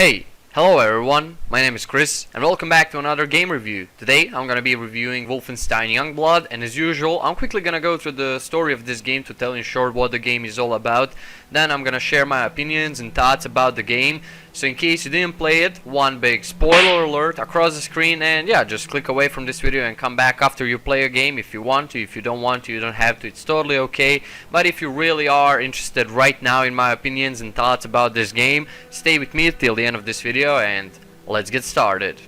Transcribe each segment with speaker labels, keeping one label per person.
Speaker 1: Hey, hello everyone, my name is Chris and welcome back to another game review. Today I'm gonna be reviewing Wolfenstein Youngblood, and as usual I'm quickly gonna go through the story of this game to tell in short what the game is all about. Then I'm gonna share my opinions and thoughts about the game. So in case you didn't play it, one big spoiler alert across the screen, and yeah, just click away from this video and come back after you play a game if you want to. If you don't want to, you don't have to, it's totally okay. But if you really are interested right now in my opinions and thoughts about this game, stay with me till the end of this video and let's get started.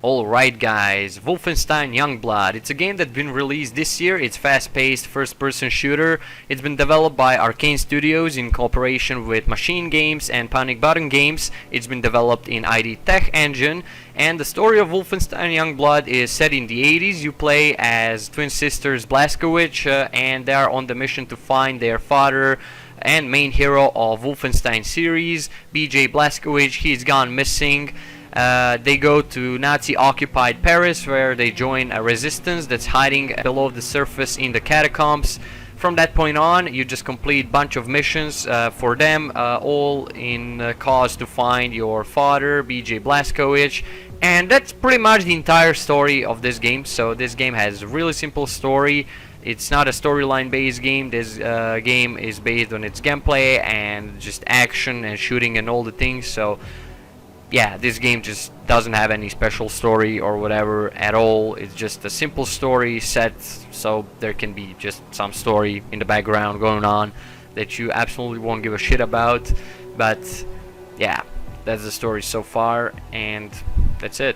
Speaker 1: Alright guys, Wolfenstein Youngblood. It's a game that's been released this year. It's fast-paced first-person shooter. It's been developed by Arcane Studios in cooperation with Machine Games and Panic Button Games. It's been developed in ID Tech Engine. And the story of Wolfenstein Youngblood is set in the 80s. You play as twin sisters Blazkowicz and they are on the mission to find their father and main hero of Wolfenstein series, BJ Blazkowicz. He's gone missing. They go to Nazi-occupied Paris, where they join a resistance that's hiding below the surface in the catacombs. From that point on, you just complete a bunch of missions for them, all in cause to find your father, BJ Blazkowicz. And that's pretty much the entire story of this game. So this game has a really simple story. It's not a storyline based game. This game is based on its gameplay and just action and shooting and all the things. So yeah, this game just doesn't have any special story or whatever at all. It's just a simple story set, so there can be just some story in the background going on that you absolutely won't give a shit about. But yeah, that's the story so far, and that's it.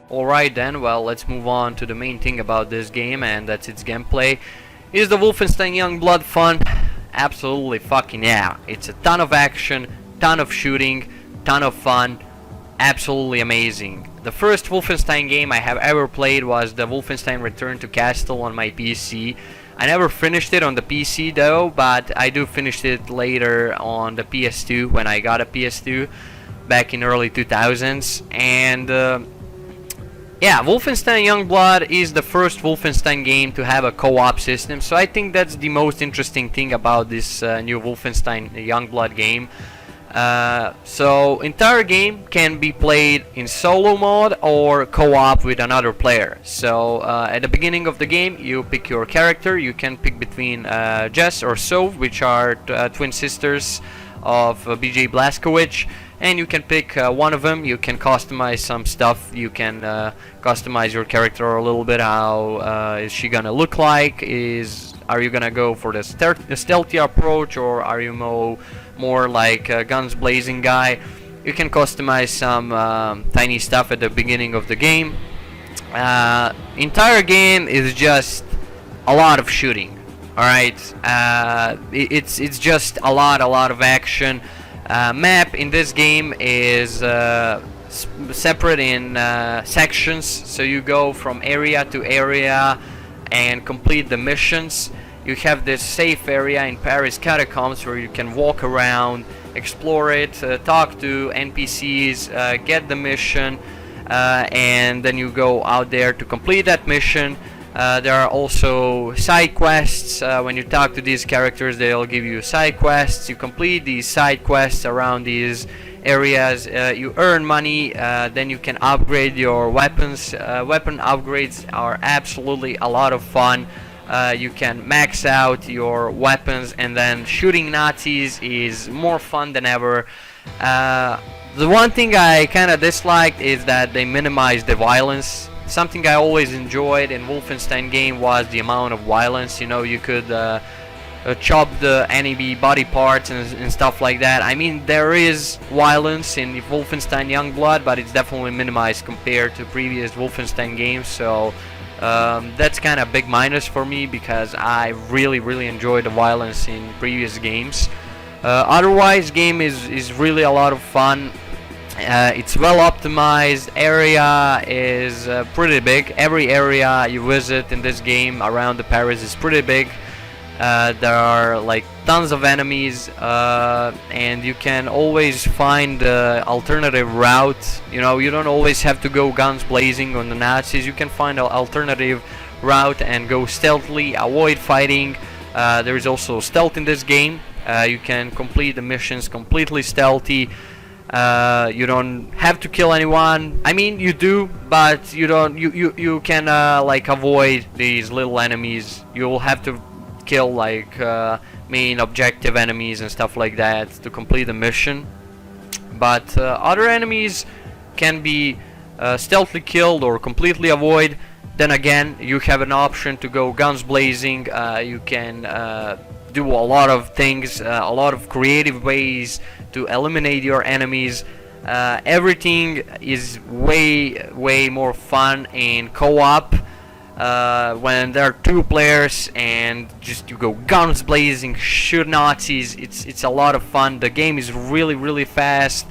Speaker 1: Alright then, well, let's move on to the main thing about this game, and that's its gameplay. Is the Wolfenstein Youngblood fun? Absolutely fucking yeah. It's a ton of action, ton of shooting, ton of fun, absolutely amazing. The first Wolfenstein game I have ever played was the Wolfenstein Return to Castle on my PC. I never finished it on the PC though, but I do finish it later on the PS2 when I got a PS2 back in early 2000s. And yeah, Wolfenstein Youngblood is the first Wolfenstein game to have a co-op system, so I think that's the most interesting thing about this new Wolfenstein Youngblood game. So entire game can be played in solo mode or co-op with another player. So at the beginning of the game you pick your character. You can pick between Jess or Soph, which are twin sisters of BJ Blazkowicz, and you can pick one of them. You can customize some stuff. You can customize your character a little bit. How is she gonna look like? Are you gonna go for the stealthy approach, or are you more like a guns blazing guy? You can customize some tiny stuff at the beginning of the game. Entire game is just a lot of shooting. Alright, it's just a lot of action. Map in this game is separate in sections, so you go from area to area and complete the missions. You have this safe area in Paris catacombs where you can walk around, explore it, talk to NPCs, get the mission, and then you go out there to complete that mission. There are also side quests. When you talk to these characters, they'll give you side quests. You complete these side quests around these areas. You earn money. Then you can upgrade your weapons. Weapon upgrades are absolutely a lot of fun. You can max out your weapons, and then shooting Nazis is more fun than ever. The one thing I kind of disliked is that they minimized the violence. Something I always enjoyed in Wolfenstein game was the amount of violence. You know, you could chop the enemy body parts and stuff like that. I mean, there is violence in Wolfenstein Youngblood, but it's definitely minimized compared to previous Wolfenstein games. So that's kind of a big minus for me, because I really enjoyed the violence in previous games. Otherwise, game is really a lot of fun. It's well optimized. Area is pretty big. Every area you visit in this game around the Paris is pretty big. There are like tons of enemies, and you can always find alternative route. You know, you don't always have to go guns blazing on the Nazis. You can find an alternative route and go stealthily, avoid fighting. There is also stealth in this game. You can complete the missions completely stealthy. You don't have to kill anyone. I mean, you do, but you don't. You can like avoid these little enemies. You'll have to kill like main objective enemies and stuff like that to complete the mission. But other enemies can be stealthily killed or completely avoid. Then again, you have an option to go guns blazing. You can do a lot of things, a lot of creative ways to eliminate your enemies. Everything is way more fun in co-op when there are 2 players and just you go guns blazing, shoot Nazis. It's a lot of fun. The game is really fast.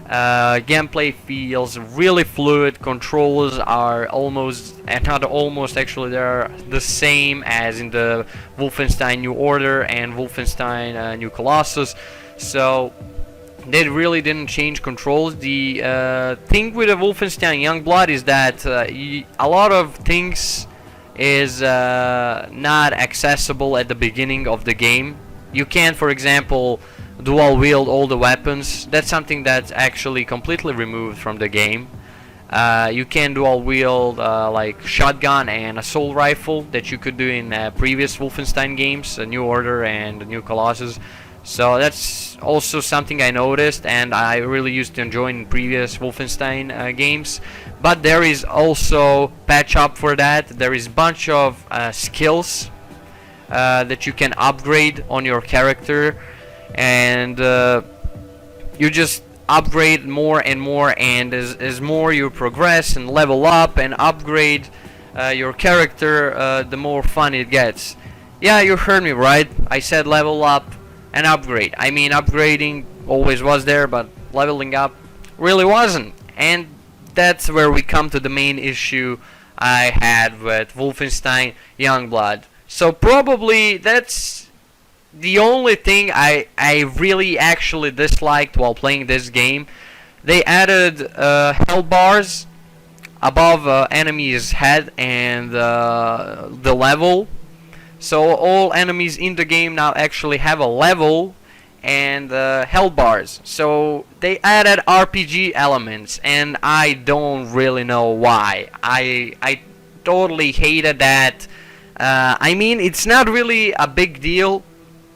Speaker 1: Gameplay feels really fluid. Controls are almost, and not almost, actually they're the same as in the Wolfenstein New Order and Wolfenstein New Colossus. So they really didn't change controls. The thing with the Wolfenstein Youngblood is that a lot of things is not accessible at the beginning of the game. You can't, for example, dual wield all the weapons. That's something that's actually completely removed from the game. You can dual wield like shotgun and assault rifle that you could do in previous Wolfenstein games, New Order and New Colossus. So that's also something I noticed, and I really used to enjoy in previous Wolfenstein games. But there is also patch up for that. There is a bunch of skills that you can upgrade on your character, and you just upgrade more and more, and as more you progress and level up and upgrade your character, the more fun it gets. Yeah, you heard me right. I said level up and upgrade. I mean, upgrading always was there, but leveling up really wasn't. And that's where we come to the main issue I had with Wolfenstein Youngblood. So probably that's the only thing I really actually disliked while playing this game. They added health bars above enemy's head and the level. So all enemies in the game now actually have a level and health bars. So they added RPG elements, and I don't really know why. I totally hated that. I mean, it's not really a big deal.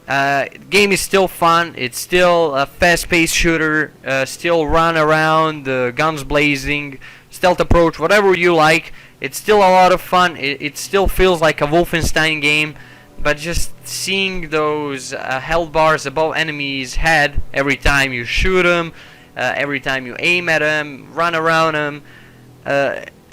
Speaker 1: Game is still fun. It's still a fast-paced shooter. Still run around, guns blazing, stealth approach, whatever you like. It's still a lot of fun. It still feels like a Wolfenstein game, but just seeing those health bars above enemies' head every time you shoot them, every time you aim at them, run around them,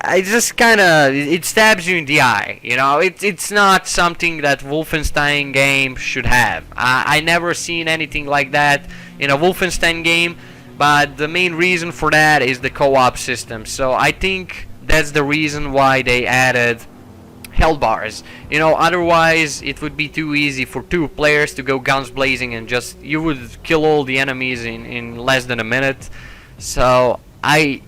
Speaker 1: I just it stabs you in the eye. You know, it's not something that Wolfenstein game should have. I never seen anything like that in a Wolfenstein game, but the main reason for that is the co-op system. So I think that's the reason why they added health bars. You know, otherwise it would be too easy for 2 players to go guns blazing and just you would kill all the enemies in less than a minute. So I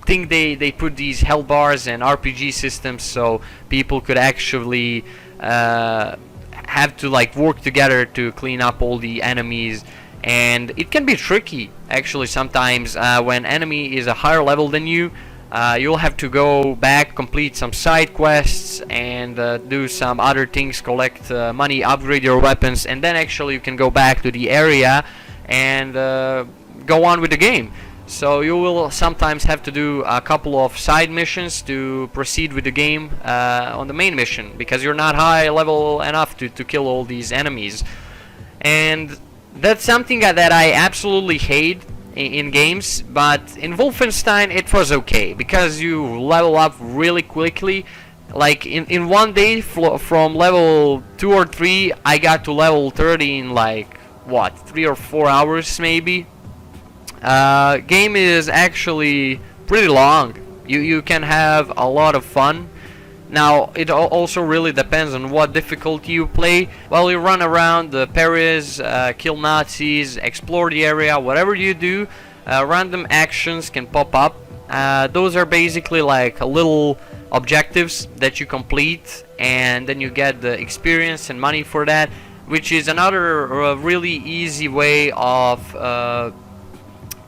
Speaker 1: think they put these health bars and RPG systems so people could actually have to like work together to clean up all the enemies. And it can be tricky actually sometimes when enemy is a higher level than you. You'll have to go back, complete some side quests, and do some other things, collect money, upgrade your weapons, and then actually you can go back to the area and go on with the game. So you will sometimes have to do a couple of side missions to proceed with the game on the main mission, because you're not high level enough to kill all these enemies. And that's something that I absolutely hate in games, but in Wolfenstein it was okay because you level up really quickly. Like in one day from level 2 or 3 I got to level 30 in like what, 3 or 4 hours maybe. Game is actually pretty long. You can have a lot of fun. Now, it also really depends on what difficulty you play. Well, you run around the Paris, kill Nazis, explore the area, whatever you do, random actions can pop up. Those are basically like little objectives that you complete, and then you get the experience and money for that, which is another really easy way of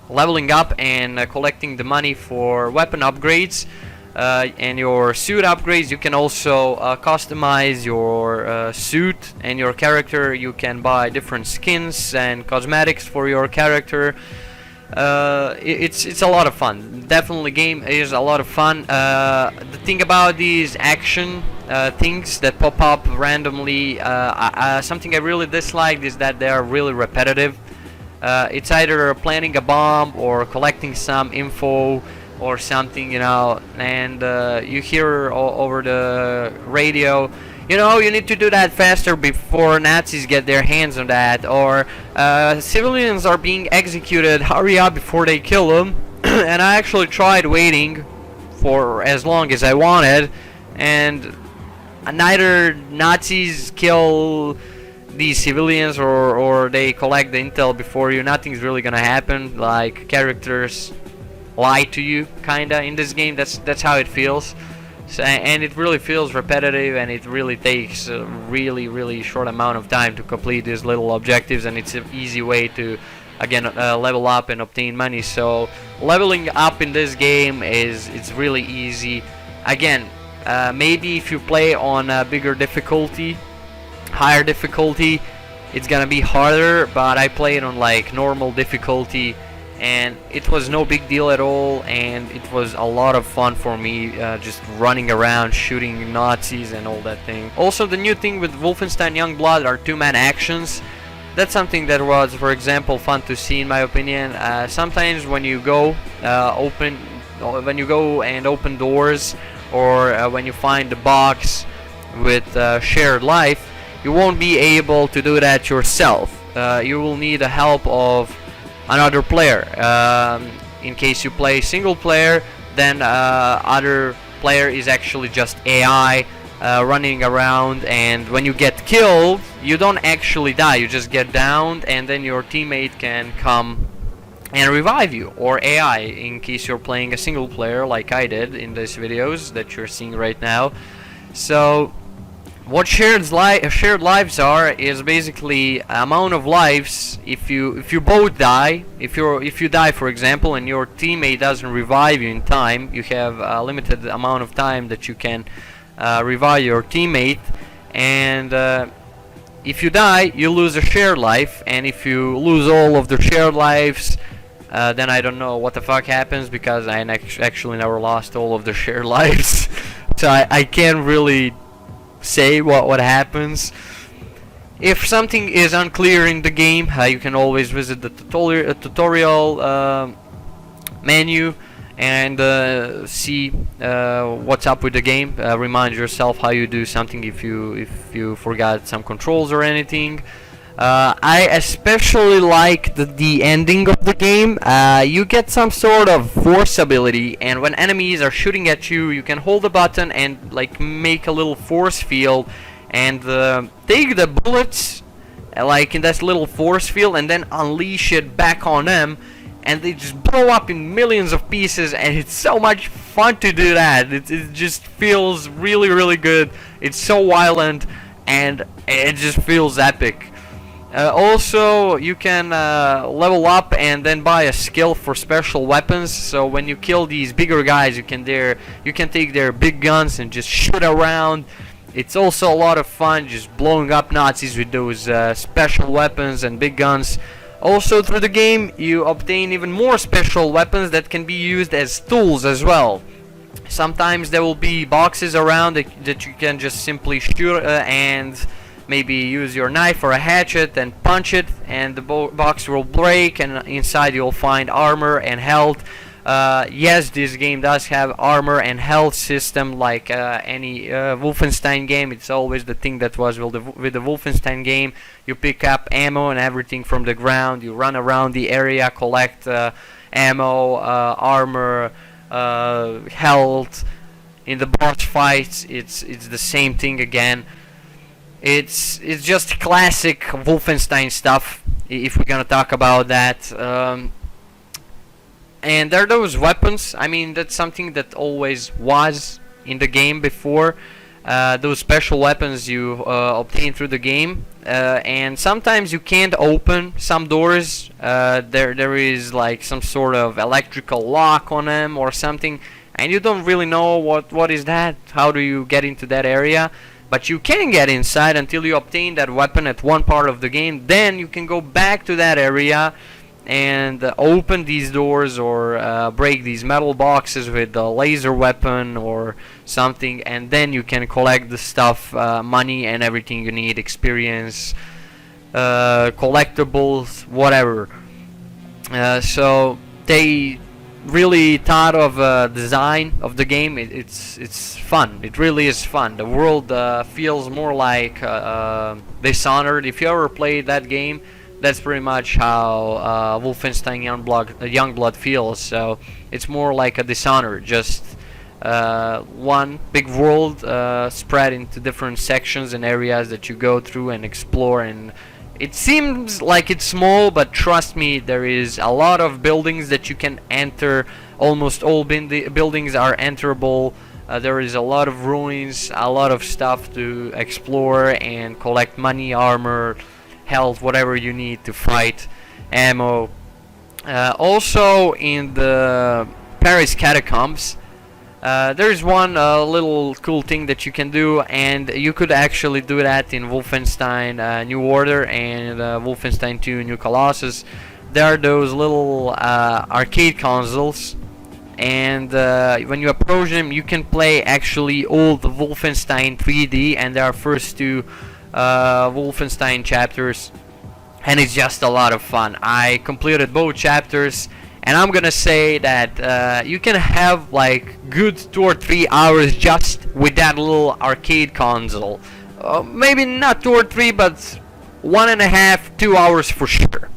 Speaker 1: leveling up and collecting the money for weapon upgrades. And your suit upgrades. You can also customize your suit and your character. You can buy different skins and cosmetics for your character. It's a lot of fun. Definitely, game is a lot of fun. The thing about these action things that pop up randomly, something I really dislike is that they are really repetitive. It's either planting a bomb or collecting some info or something, you know, and you hear over the radio, you know, you need to do that faster before Nazis get their hands on that, or civilians are being executed, hurry up before they kill them. And I actually tried waiting for as long as I wanted, and neither Nazis kill these civilians or they collect the intel before you. Nothing's really gonna happen. Like, characters lie to you, kinda, in this game. That's how it feels. So, and it really feels repetitive, and it really takes a really short amount of time to complete these little objectives, and it's an easy way to, again, level up and obtain money. So leveling up in this game it's really easy. Again, maybe if you play on a bigger difficulty, higher difficulty, it's gonna be harder, but I played on like normal difficulty, and it was no big deal at all, and it was a lot of fun for me, just running around shooting Nazis and all that thing. Also, the new thing with Wolfenstein Youngblood are two-man actions. That's something that was, for example, fun to see in my opinion. Sometimes when you go and open doors, or when you find a box with shared life, you won't be able to do that yourself. You will need the help of another player. In case you play single player, then other player is actually just AI running around, and when you get killed, you don't actually die, you just get downed, and then your teammate can come and revive you, or AI, in case you're playing a single player like I did in these videos that you're seeing right now. So what shared lives are is basically amount of lives. If you both die, if you die, for example, and your teammate doesn't revive you in time, you have a limited amount of time that you can revive your teammate, and if you die, you lose a shared life, and if you lose all of the shared lives, then I don't know what the fuck happens, because I actually never lost all of the shared lives. So I can't really say what happens. If something is unclear in the game, you can always visit the tutorial menu and see what's up with the game. Remind yourself how you do something if you forgot some controls or anything. I especially like the ending of the game. You get some sort of force ability, and when enemies are shooting at you, you can hold the button and like make a little force field and take the bullets like in this little force field and then unleash it back on them, and they just blow up in millions of pieces, and it's so much fun to do that. It just feels really good. It's so violent, and it just feels epic. Also, you can level up and then buy a skill for special weapons. So when you kill these bigger guys, you can take their big guns and just shoot around. It's also a lot of fun just blowing up Nazis with those special weapons and big guns. Also, through the game, you obtain even more special weapons that can be used as tools as well. Sometimes there will be boxes around that you can just simply shoot and maybe use your knife or a hatchet and punch it, and the box will break, and inside you'll find armor and health. Yes, this game does have armor and health system like any Wolfenstein game. It's always the thing that was with the Wolfenstein game. You pick up ammo and everything from the ground. You run around the area, collect ammo, armor, health. In the boss fights, it's the same thing again. It's just classic Wolfenstein stuff, if we're gonna talk about that. And there are those weapons. I mean, that's something that always was in the game before. Those special weapons you obtain through the game, and sometimes you can't open some doors. There is like some sort of electrical lock on them or something, and you don't really know what is that. How do you get into that area? But you can get inside until you obtain that weapon at one part of the game. Then you can go back to that area and open these doors or break these metal boxes with a laser weapon or something, and then you can collect the stuff, money and everything you need, experience, collectibles, whatever. So they really thought of design of the game. It's fun. It really is fun. The world feels more like Dishonored. If you ever played that game, that's pretty much how Wolfenstein Youngblood feels. So it's more like a Dishonored, just one big world spread into different sections and areas that you go through and explore. And it seems like it's small, but trust me, there is a lot of buildings that you can enter. Almost all buildings are enterable. There is a lot of ruins, a lot of stuff to explore and collect money, armor, health, whatever you need to fight, ammo. Also in the Paris catacombs, there's one little cool thing that you can do, and you could actually do that in Wolfenstein New Order and Wolfenstein 2 New Colossus. There are those little arcade consoles, and when you approach them, you can play actually all the Wolfenstein 3D, and there are first two Wolfenstein chapters, and it's just a lot of fun. I completed both chapters, and I'm gonna say that you can have like good 2 or 3 hours just with that little arcade console. Maybe not 2 or 3, but 1.5, 2 hours for sure.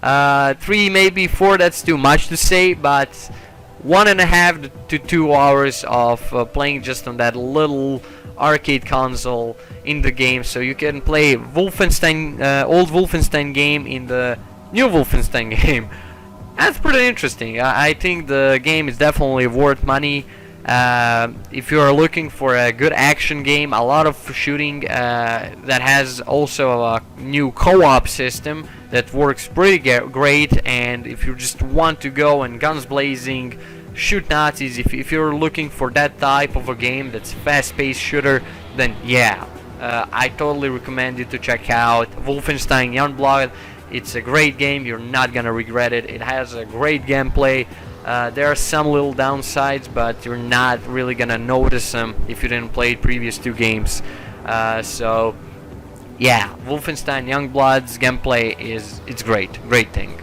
Speaker 1: 3, maybe 4, that's too much to say, but 1.5 to 2 hours of playing just on that little arcade console in the game. So you can play Wolfenstein, old Wolfenstein game in the new Wolfenstein game. That's pretty interesting. I think the game is definitely worth money. If you are looking for a good action game, a lot of shooting, that has also a new co-op system that works pretty great, and if you just want to go and guns blazing, shoot Nazis, if you're looking for that type of a game that's fast-paced shooter, then yeah, I totally recommend you to check out Wolfenstein Youngblood. It's a great game. You're not gonna regret it. It has a great gameplay. There are some little downsides, but you're not really gonna notice them if you didn't play previous 2 games. So yeah, Wolfenstein Youngblood's gameplay it's great thing.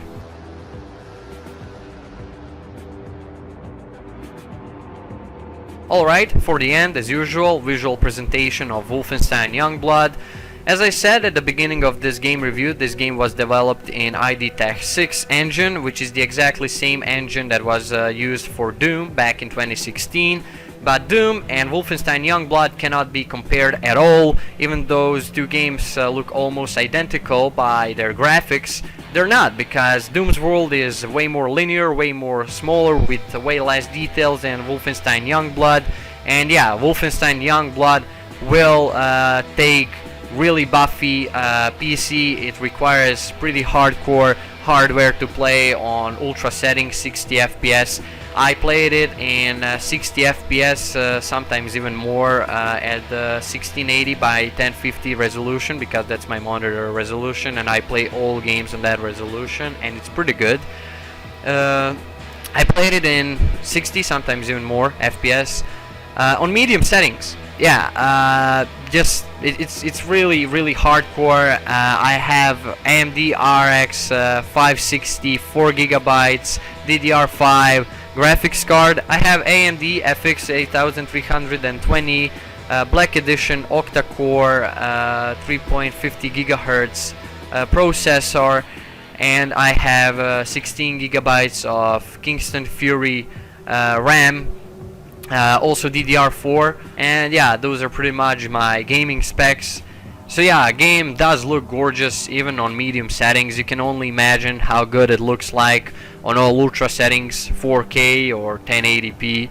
Speaker 1: Alright, for the end, as usual, visual presentation of Wolfenstein Youngblood. As I said at the beginning of this game review, this game was developed in ID Tech 6 engine, which is the exactly same engine that was used for Doom back in 2016. But Doom and Wolfenstein Youngblood cannot be compared at all. Even those 2 games look almost identical by their graphics, they're not, because Doom's world is way more linear, way more smaller, with way less details than Wolfenstein Youngblood. And yeah, Wolfenstein Youngblood will take really buffy PC. It requires pretty hardcore hardware to play on ultra settings, 60 FPS. I played it in 60 FPS, sometimes even more, at 1680 by 1050 resolution, because that's my monitor resolution, and I play all games on that resolution, and it's pretty good. I played it in 60, sometimes even more FPS, on medium settings. Yeah, just it's really hardcore. I have AMD RX 560, 4 GB, DDR5 graphics card. I have AMD FX 8320 Black Edition octa-core 3.50 GHz processor, and I have 16 GB of Kingston Fury RAM. also DDR4, and yeah, those are pretty much my gaming specs. So yeah, game does look gorgeous even on medium settings. You can only imagine how good it looks like on all ultra settings, 4K or 1080p.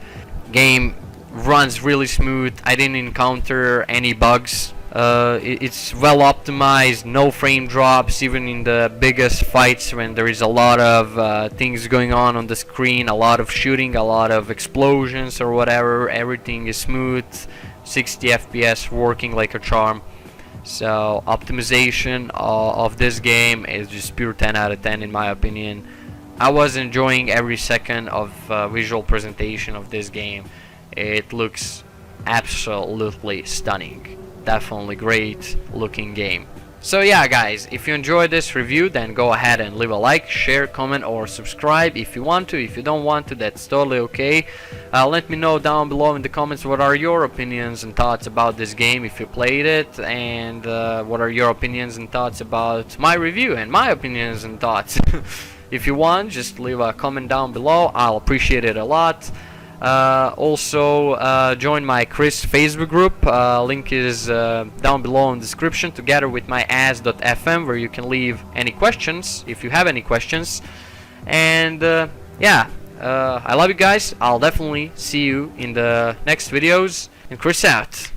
Speaker 1: Game runs really smooth. I didn't encounter any bugs. It's well optimized, no frame drops even in the biggest fights when there is a lot of things going on the screen, a lot of shooting, a lot of explosions or whatever. Everything is smooth, 60 FPS working like a charm. So optimization of this game is just pure 10 out of 10 in my opinion. I was enjoying every second of visual presentation of this game. It looks absolutely stunning. Definitely great looking game. So yeah guys, if you enjoyed this review, then go ahead and leave a like, share, comment or subscribe if you want to. If you don't want to, that's totally okay. Let me know down below in the comments what are your opinions and thoughts about this game if you played it, and what are your opinions and thoughts about my review and my opinions and thoughts. If you want, just leave a comment down below, I'll appreciate it a lot. Also join my Chris Facebook group, link is down below in the description, together with my as.fm, where you can leave any questions if you have any questions. And yeah, I love you guys. I'll definitely see you in the next videos, and Chris out.